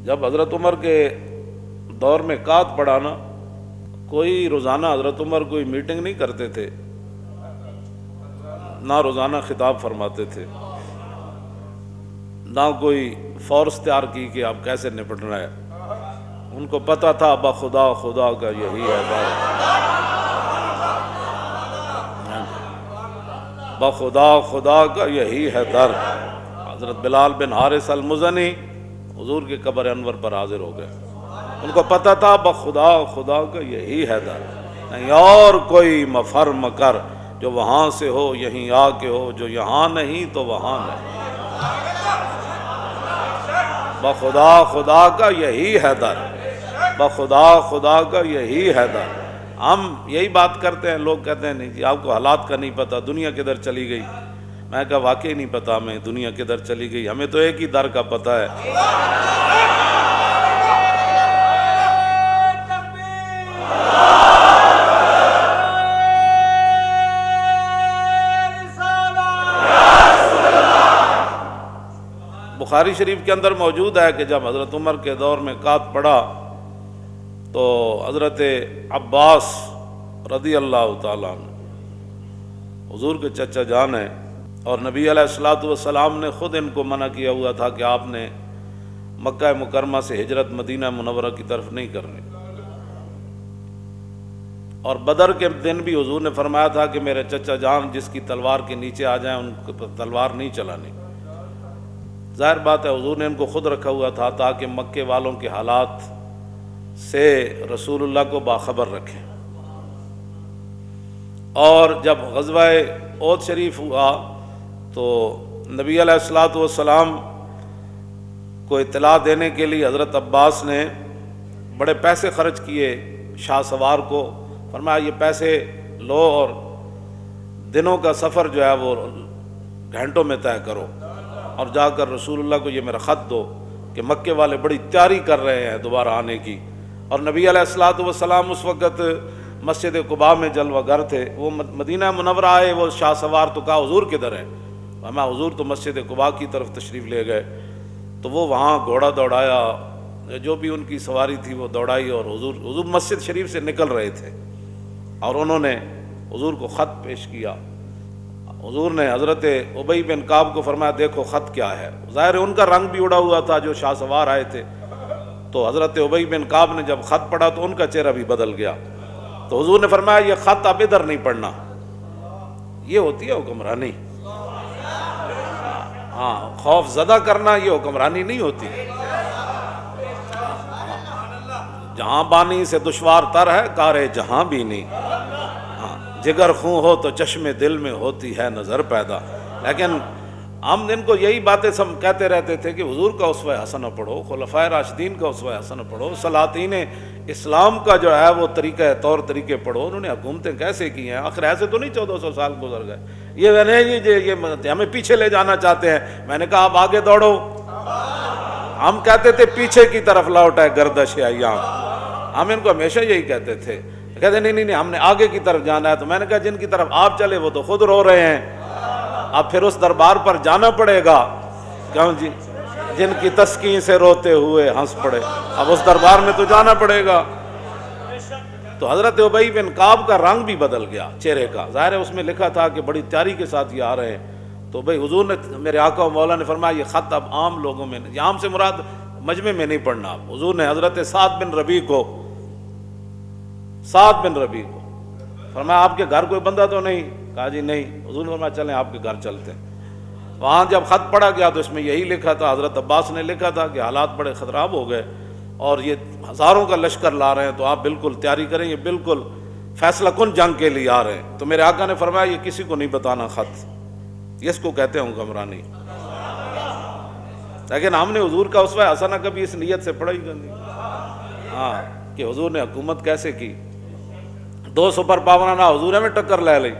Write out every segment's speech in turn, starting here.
جب حضرت عمر کے دور میں قحط پڑا نا، کوئی روزانہ حضرت عمر کوئی میٹنگ نہیں کرتے تھے، نہ روزانہ خطاب فرماتے تھے، نہ کوئی فورس تیار کی کہ اب کیسے نپٹنا ہے۔ ان کو پتہ تھا بخدا خدا کا یہی ہے در، بخدا خدا کا یہی ہے در۔ حضرت بلال بن حارث المزنی حضور کے قبر انور پر حاضر ہو گئے، ان کو پتہ تھا بخدا خدا کا یہی ہے در، نہیں اور کوئی مفر مکر، جو وہاں سے ہو یہیں آ کے ہو، جو یہاں نہیں تو وہاں نہیں، بخدا خدا کا یہی ہے در، بخدا خدا کا یہی ہے در۔ ہم یہی بات کرتے ہیں، لوگ کہتے ہیں نہیں جی آپ کو حالات کا نہیں پتہ، دنیا کدھر چلی گئی۔ میں کہا واقعی نہیں پتہ ہمیں دنیا کدھر چلی گئی، ہمیں تو ایک ہی در کا پتہ ہے۔ بخاری شریف کے اندر موجود ہے کہ جب حضرت عمر کے دور میں قحط پڑا تو حضرت عباس رضی اللہ تعالیٰ عنہ حضور کے چچا جان ہیں، اور نبی علیہ الصلوۃ والسلام نے خود ان کو منع کیا ہوا تھا کہ آپ نے مکہ مکرمہ سے ہجرت مدینہ منورہ کی طرف نہیں کرنی، اور بدر کے دن بھی حضور نے فرمایا تھا کہ میرے چچا جان جس کی تلوار کے نیچے آ جائیں ان کو تلوار نہیں چلانی۔ ظاہر بات ہے حضور نے ان کو خود رکھا ہوا تھا تاکہ مکے والوں کے حالات سے رسول اللہ کو باخبر رکھیں۔ اور جب غزوہ احد شریف ہوا تو نبی علیہ الصلوۃ والسلام کو اطلاع دینے کے لیے حضرت عباس نے بڑے پیسے خرچ کیے شاہ سوار کو، فرمایا یہ پیسے لو اور دنوں کا سفر جو ہے وہ گھنٹوں میں طے کرو، اور جا کر رسول اللہ کو یہ میرا خط دو کہ مکے والے بڑی تیاری کر رہے ہیں دوبارہ آنے کی۔ اور نبی علیہ الصلوۃ والسلام اس وقت مسجد قباء میں جلوہ گر تھے، وہ مدینہ منورہ آئے، وہ شاہ سوار تو کہا حضور کدھر ہیں؟ ہمیں حضور تو مسجد قباء کی طرف تشریف لے گئے، تو وہ وہاں گھوڑا دوڑایا، جو بھی ان کی سواری تھی وہ دوڑائی، اور حضور مسجد شریف سے نکل رہے تھے، اور انہوں نے حضور کو خط پیش کیا۔ حضور نے حضرت ابی بن کعب کو فرمایا دیکھو خط کیا ہے، ظاہر ہے ان کا رنگ بھی اڑا ہوا تھا جو شاہ سوار آئے تھے، تو حضرت ابی بن کعب نے جب خط پڑھا تو ان کا چہرہ بھی بدل گیا، تو حضور نے فرمایا یہ خط اب ادھر نہیں پڑھنا، یہ ہوتی ہے حکمرانی، ہاں خوف زدہ کرنا یہ حکمرانی نہیں ہوتی۔ جہاں بانی سے دشوار تر ہے کار جہاں بھی نہیں، جگر خون ہو تو چشم دل میں ہوتی ہے نظر پیدا۔ لیکن ہم ان کو یہی باتیں سب کہتے رہتے تھے کہ حضور کا اسوہ حسنہ پڑھو، خلفائے راشدین کا اسوہ حسنہ پڑھو، سلاطین اسلام کا جو ہے وہ طریقہ طور طریقے پڑھو، انہوں نے حکومتیں کیسے کی ہیں، آخر ایسے تو نہیں 1400 سال گزر گئے، یہ نہیں یہ ہمیں پیچھے لے جانا چاہتے ہیں۔ میں نے کہا آپ آگے دوڑو، ہم کہتے تھے پیچھے کی طرف لوٹ ہے گردش ایام، ہم ان کو ہمیشہ یہی کہتے تھے، کہتے نہیں ہم نے آگے کی طرف جانا ہے۔ تو میں نے کہا جن کی طرف آپ چلے وہ تو خود رو رہے ہیں، اب پھر اس دربار پر جانا پڑے گا، کیوں جی جن کی تسکین سے روتے ہوئے ہنس پڑے، اب اس دربار میں تو جانا پڑے گا۔ تو حضرت ابی بن کعب کا رنگ بھی بدل گیا چہرے کا، ظاہر ہے اس میں لکھا تھا کہ بڑی تیاری کے ساتھ یہ آ رہے ہیں، تو بھائی حضور نے میرے آقا و مولا نے فرمایا یہ خط اب عام لوگوں میں، عام سے مراد مجمع میں نہیں پڑھنا۔ حضور نے حضرت سعد بن ربیع کو فرمایا آپ کے گھر کوئی بندہ تو نہیں؟ کہا جی نہیں۔ حضور نے فرمایا چلیں آپ کے گھر چلتے ہیں۔ وہاں جب خط پڑھا گیا تو اس میں یہی لکھا تھا، حضرت عباس نے لکھا تھا کہ حالات بڑے خراب ہو گئے اور یہ ہزاروں کا لشکر لا رہے ہیں، تو آپ بالکل تیاری کریں، یہ بالکل فیصلہ کن جنگ کے لیے آ رہے ہیں۔ تو میرے آقا نے فرمایا یہ کسی کو نہیں بتانا خط، یہ اس کو کہتے ہیں حکمرانی۔ لیکن ہم نے حضور کا اسوہ حسنہ کبھی اس نیت سے پڑھا ہی نہیں، ہاں کہ حضور نے حکومت کیسے کی۔ 2 سپر پاوراں نہ حضور میں ٹکر لے لی،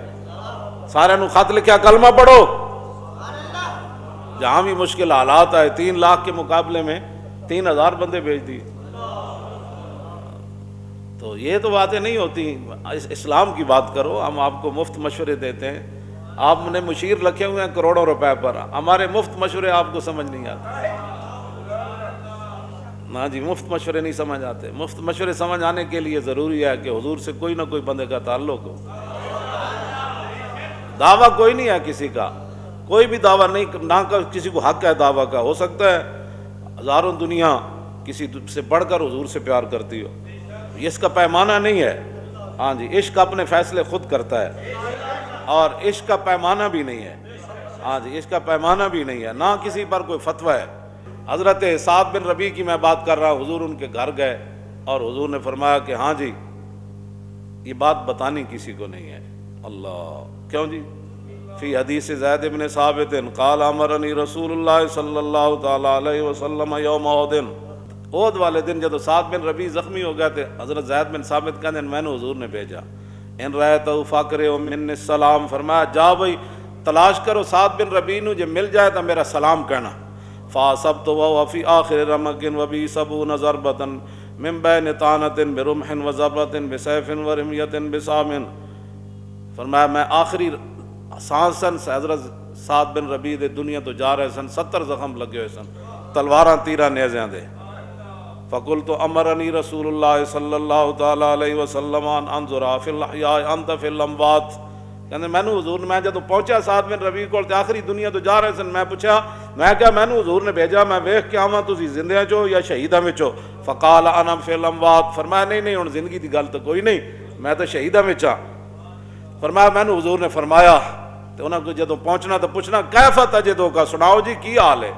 سارے نو خط لکھیا کلمہ پڑھو، جہاں بھی مشکل حالات آئے 3 لاکھ کے مقابلے میں 3000 بندے بھیج دی۔ تو یہ تو باتیں نہیں ہوتی، اسلام کی بات کرو، ہم آپ کو مفت مشورے دیتے ہیں، آپ نے مشیر رکھے ہوئے ہیں کروڑوں روپے پر، ہمارے مفت مشورے آپ کو سمجھ نہیں آتے۔ نا جی مفت مشورے نہیں سمجھ آتے. مفت مشورے سمجھ آنے کے لیے ضروری ہے کہ حضور سے کوئی نہ کوئی بندے کا تعلق ہو. دعویٰ کوئی نہیں ہے کسی کا, کوئی بھی دعویٰ نہیں, نہ کسی کو حق ہے دعویٰ کا. ہو سکتا ہے ہزاروں دنیا کسی سے بڑھ کر حضور سے پیار کرتی ہو, اس کا پیمانہ نہیں ہے. ہاں جی, عشق اپنے فیصلے خود کرتا ہے اور عشق کا پیمانہ بھی نہیں ہے. ہاں جی, عشق کا پیمانہ بھی نہیں ہے, نہ کسی پر کوئی فتویٰ ہے. حضرت سعد بن ربیع کی میں بات کر رہا ہوں, حضور ان کے گھر گئے اور حضور نے فرمایا کہ ہاں جی یہ بات بتانی کسی کو نہیں ہے. اللہ, کیوں جی؟ فی حدیث زید بن ثابت قال امرنی رسول اللہ صلی اللہ تعالی علیہ وسلم یوم احد. احد والے دن جب سعد بن ربیع زخمی ہو گئے تھے, حضرت زید بن ثابت کہتے ہیں میں نے حضور نے بھیجا, ان رأیتہ فاقرہ من السلام, فرمایا جا بھائی تلاش کرو سعد بن ربیع نو, جب مل جائے تو میرا سلام کہنا. فاصبت وهو في آخر رمق وبي 70 ضربة من بين طعنة برمح وضربة بسيف ورمية بسام. فرمایا میں آخری سانسن سے حضرت سعد بن ربیع دے دنیا تو جا رہے سن, 70 زخم لگے ہوئے سن, تلواراں تیراں نیزیاں دے. فقلت امرنی رسول اللہ صلی اللہ تعالی علیہ وسلم ان انظر فی الاحیاء انت فی الاموات. کہتے میں نے حضور, میں جب پہنچا سعد بن ربیع کو, آخری دنیا تو جا رہے سن, میں پوچھا میں کیا, میں نے حضور نے بھیجا میں ویکھ کے آواں تسی زندیاں چو یا شہیداں وچ ہو. فقال انا فی الاموات, فرمایا نہیں نہیں ہن زندگی دی گل تو کوئی نہیں, میں تو شہیداں وچ ہاں. فرمایا میں نے حضور نے فرمایا تو انہاں کو جدوں پہنچنا تو پوچھنا کیف تجدو کا, سناؤ جی کی حال ہے.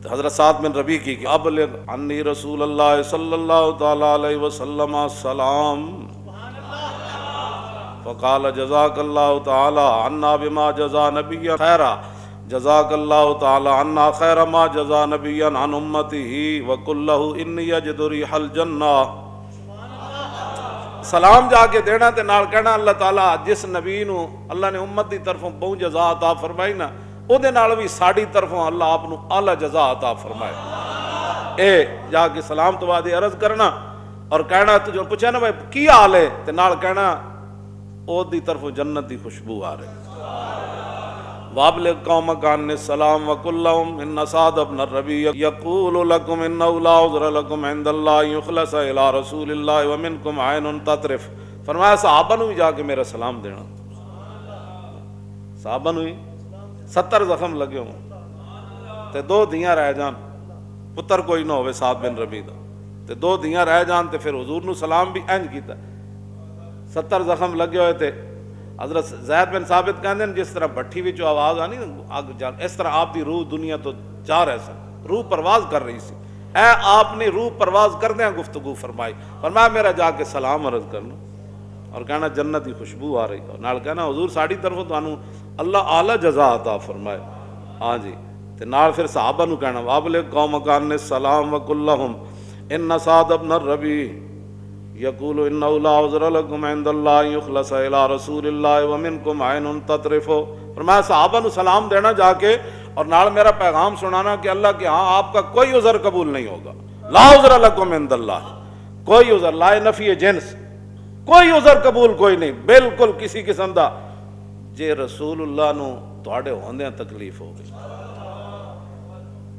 تو حضرت سعد بن ربیع کی ابلغ انی رسول اللہ صلی اللہ تعالی علیہ وسلم السلام. فقال جزاک اللہ تعالی عنا بما جزا نبی خیرا, جزاک اللہ تعالی عنا خیر ما جزا نبی عن امتہ وقل لہ انی اجد ریح الجنہ. سلام جا کے دینا تے نال کہنا اللہ تعالیٰ جس نبی نو اللہ نے امت دی طرفوں بہت جزا عطا فرمائی نا, او دے نال بھی ساڑی طرفوں اللہ آپ نو اعلی جزا عطا فرمائے. اے جا کے سلام تو بعد عرض کرنا اور کہنا تو جو پوچھا نا بھائی کی حال ہے, تے نال کہنا او دی طرفوں جنت دی خوشبو آ رہی. وابلغ قومک عنی السلام وقل لهم ان سعد بن الربیع یقول لکم انه لا عذر لکم عند اللہ یخلص الی رسول اللہ ومنکم عین تطرف. فرمایا صحابہ نو بھی جا کے میرا سلام دینا. صحابہ نو 70 زخم لگے ہوں تے 2 دیاں رہ جان, پتر کوئی نہ ہوئے سعد بن ربیع دا, تے 2 دیاں رہ جان تے پھر حضور نو سلام بھی انج کیتا. 70 زخم لگے ہوئے تھے. حضرت زید بن ثابت کہندے ہیں جس طرح بھٹی وچ آواز آنی اس طرح آپ دی روح دنیا تو جا رہے سن, روح پرواز کر رہی سی. اے آپ نے روح پرواز کردیاں گفتگو فرمائی. فرمایا میرا جا کے سلام عرض کرنا اور کہنا جنت کی خوشبو آ رہی, اور نال کہنا حضور ساڑی طرفوں تانوں اللہ اعلی جزا عطا فرمائے. ہاں جی, تے نال پھر صحابہ نو کہنا وابلغ قومک عنی السلام وقل لهم ان سعد بن الربیع یقول انه لا عذر لکم عند اللہ یخلص الی رسول اللہ ومنکم عین تطرف. فرمایا صحابہ نو سلام دینا جا کے اور نال میرا پیغام سنانا کہ اللہ کے ہاں آپ کا کوئی عذر قبول نہیں ہوگا. لا عذر لکم عند اللہ, کوئی عذر, لا نفی جنس, کوئی عذر قبول کوئی نہیں بالکل کسی قسم دا. جے رسول اللہ نو تواڈے ہوندیاں تکلیف ہو گئی,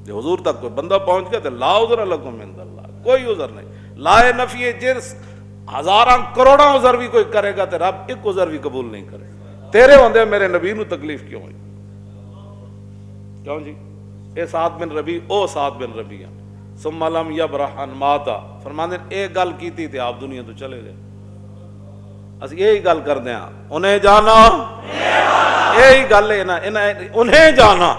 جے حضور تک کوئی بندہ پہنچ گیا تو لا عذر لکم عند اللہ, کوئی عذر نہیں. لا نفی جنس, ہزاراں کروڑاں عذر بھی کوئی کرے گا تو رب ایک عذر بھی قبول نہیں کرے. تیرے ہوندے میرے نبی نو تکلیف کیوں ہوئی, کیوں جی؟ اے سعد بن ربیع, او سعد بن ربیع ثم لم یبرح ان ماتا. فرماندے اے گل کیتی تے آپ دنیا تو چلے گئے. اس یہی گل کردے ہاں, انہیں جانا یہی گل ہے نا, انہیں جانا